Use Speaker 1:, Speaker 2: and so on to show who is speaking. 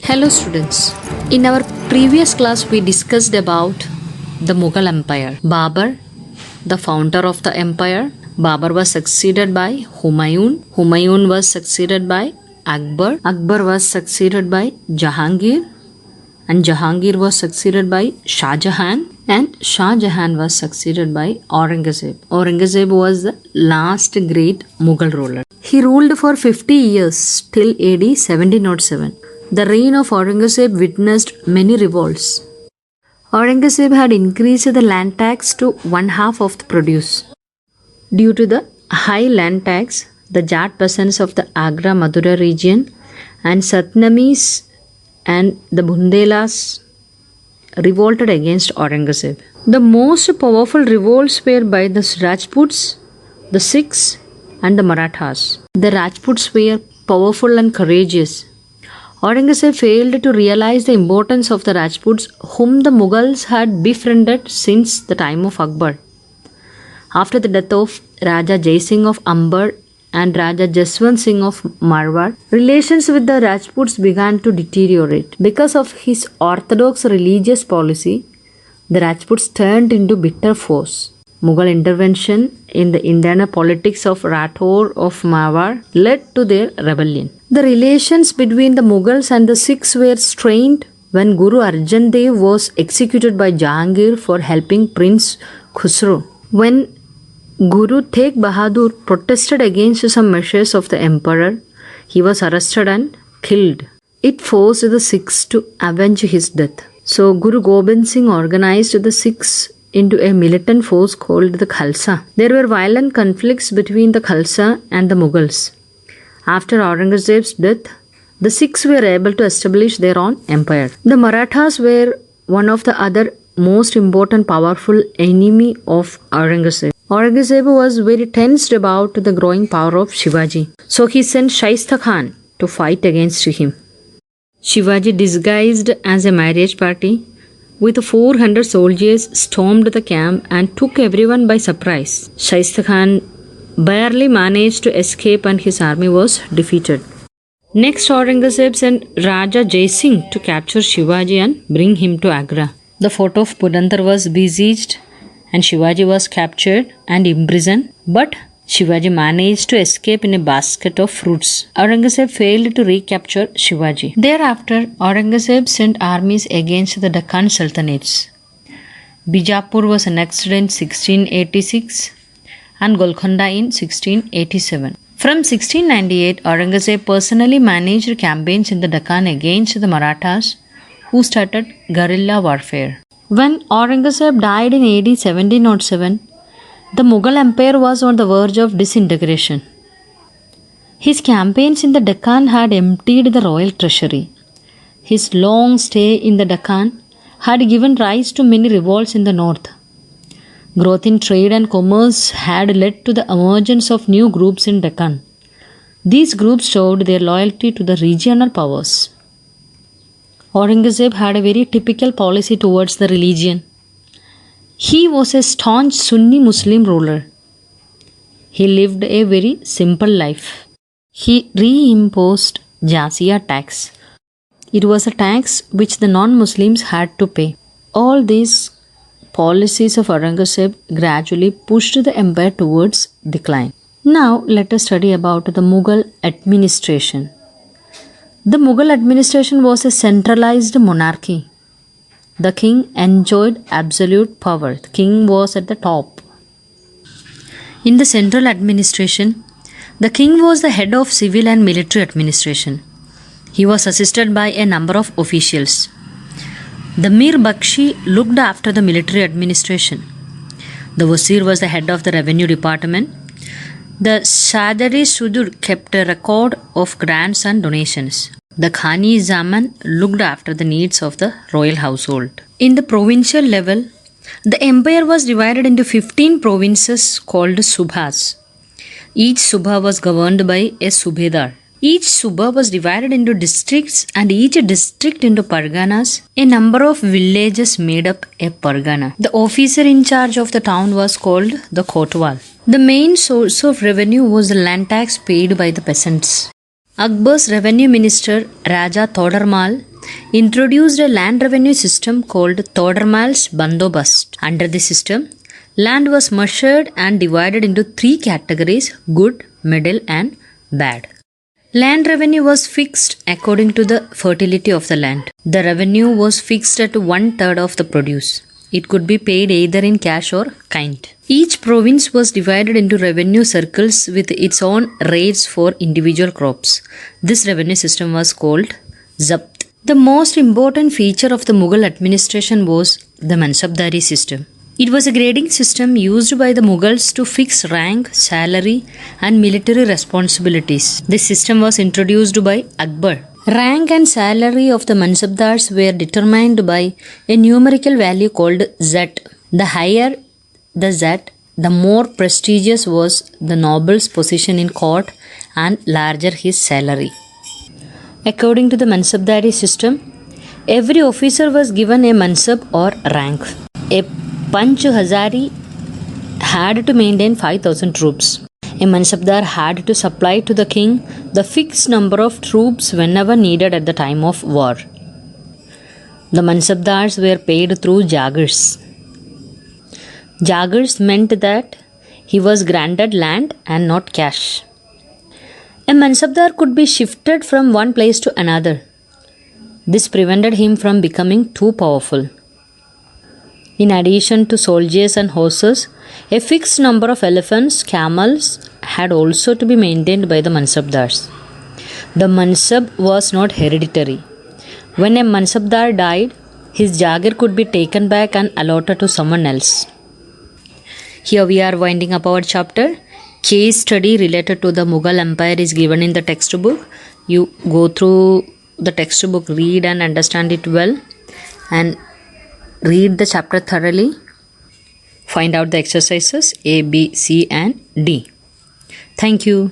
Speaker 1: Hello students. In our previous class we discussed about the Mughal Empire. Babur, the founder of the empire. Babur was succeeded by Humayun. Humayun was succeeded by Akbar. Akbar was succeeded by Jahangir. And Jahangir was succeeded by Shah Jahan. And Shah Jahan was succeeded by Aurangzeb. Aurangzeb was the last great Mughal ruler. He ruled for 50 years till AD 1707. The reign of Aurangzeb witnessed many revolts. Aurangzeb had increased the land tax to one half of the produce. Due to the high land tax, the Jat peasants of the Agra Madura region and Satnamis and the Bundelas revolted against Aurangzeb. The most powerful revolts were by the Rajputs, the Sikhs, and the Marathas. The Rajputs were powerful and courageous. Aurangzeb failed to realize the importance of the Rajputs, whom the Mughals had befriended since the time of Akbar. After the death of Raja Jai Singh of Amber and Raja Jaswant Singh of Marwar, relations with the Rajputs began to deteriorate. Because of his orthodox religious policy, the Rajputs turned into bitter foes. Mughal intervention in the internal politics of Rathore of Marwar led to their rebellion. The relations between the Mughals and the Sikhs were strained when Guru Arjan Dev was executed by Jahangir for helping Prince Khusro. When Guru Tegh Bahadur protested against some measures of the emperor, he was arrested and killed. It forced the Sikhs to avenge his death. So Guru Gobind Singh organized the Sikhs into a militant force called the Khalsa. There were violent conflicts between the Khalsa and the Mughals. After Aurangzeb's death, the Sikhs were able to establish their own empire. The Marathas were one of the other most important powerful enemy of Aurangzeb. Aurangzeb was very tensed about the growing power of Shivaji. So he sent Shaista Khan to fight against him. Shivaji, disguised as a marriage party, with 400 soldiers stormed the camp and took everyone by surprise. Shaista Khan barely managed to escape and his army was defeated. Next, Aurangzeb sent Raja Jai Singh to capture Shivaji and bring him to Agra. The fort of Purandar was besieged and Shivaji was captured and imprisoned, but Shivaji managed to escape in a basket of fruits. Aurangzeb failed to recapture Shivaji. Thereafter, Aurangzeb sent armies against the Deccan Sultanates. Bijapur was annexed in 1686 and Golconda in 1687. From 1698, Aurangzeb personally managed campaigns in the Deccan against the Marathas, who started guerrilla warfare. When Aurangzeb died in AD 1707, the Mughal Empire was on the verge of disintegration. His campaigns in the Deccan had emptied the royal treasury. His long stay in the Deccan had given rise to many revolts in the north. Growth in trade and commerce had led to the emergence of new groups in Deccan. These groups showed their loyalty to the regional powers. Aurangzeb had a very typical policy towards the religion. He was a staunch Sunni Muslim ruler. He lived a very simple life. He reimposed Jazia tax. It was a tax which the non-Muslims had to pay. All these policies of Aurangzeb gradually pushed the empire towards decline. Now let us study about the Mughal administration. The Mughal administration was a centralized monarchy. The king enjoyed absolute power. The king was at the top. In the central administration, the king was the head of civil and military administration. He was assisted by a number of officials. The Mir Bakshi looked after the military administration. The Wazir was the head of the revenue department. The Sadari Sudur kept a record of grants and donations. The Khani Zaman looked after the needs of the royal household. In the provincial level, the empire was divided into 15 provinces called Subhas. Each Subha was governed by a Subedar. Each suba was divided into districts and each district into parganas. A number of villages made up a pargana. The officer in charge of the town was called the kotwal. The main source of revenue was the land tax paid by the peasants. Akbar's revenue minister Raja Todarmal introduced a land revenue system called Todarmal's Bandobast. Under this system, land was measured and divided into three categories: good, middle, and bad. Land revenue was fixed according to the fertility of the land. The revenue was fixed at 1/3 of the produce. It could be paid either in cash or kind. Each province was divided into revenue circles with its own rates for individual crops. This revenue system was called Zabt. The most important feature of the Mughal administration was the Mansabdari system. It was a grading system used by the Mughals to fix rank, salary, and military responsibilities. This system was introduced by Akbar. Rank and salary of the Mansabdars were determined by a numerical value called Zat. The higher the Zat, the more prestigious was the noble's position in court and larger his salary. According to the Mansabdari system, every officer was given a Mansab or rank. A Panch Hazari had to maintain 5,000 troops. A Mansabdar had to supply to the king the fixed number of troops whenever needed at the time of war. The Mansabdars were paid through Jagirs. Jagirs meant that he was granted land and not cash. A Mansabdar could be shifted from one place to another. This prevented him from becoming too powerful. In addition to soldiers and horses, a fixed number of elephants, camels had also to be maintained by the Mansabdars. The Mansab was not hereditary. When a Mansabdar died, his Jagir could be taken back and allotted to someone else. Here we are winding up our chapter. Case study related to the Mughal Empire is given in the textbook. You go through the textbook, read and understand it well, and read the chapter thoroughly. Find out the exercises A, B, C, and D. Thank you.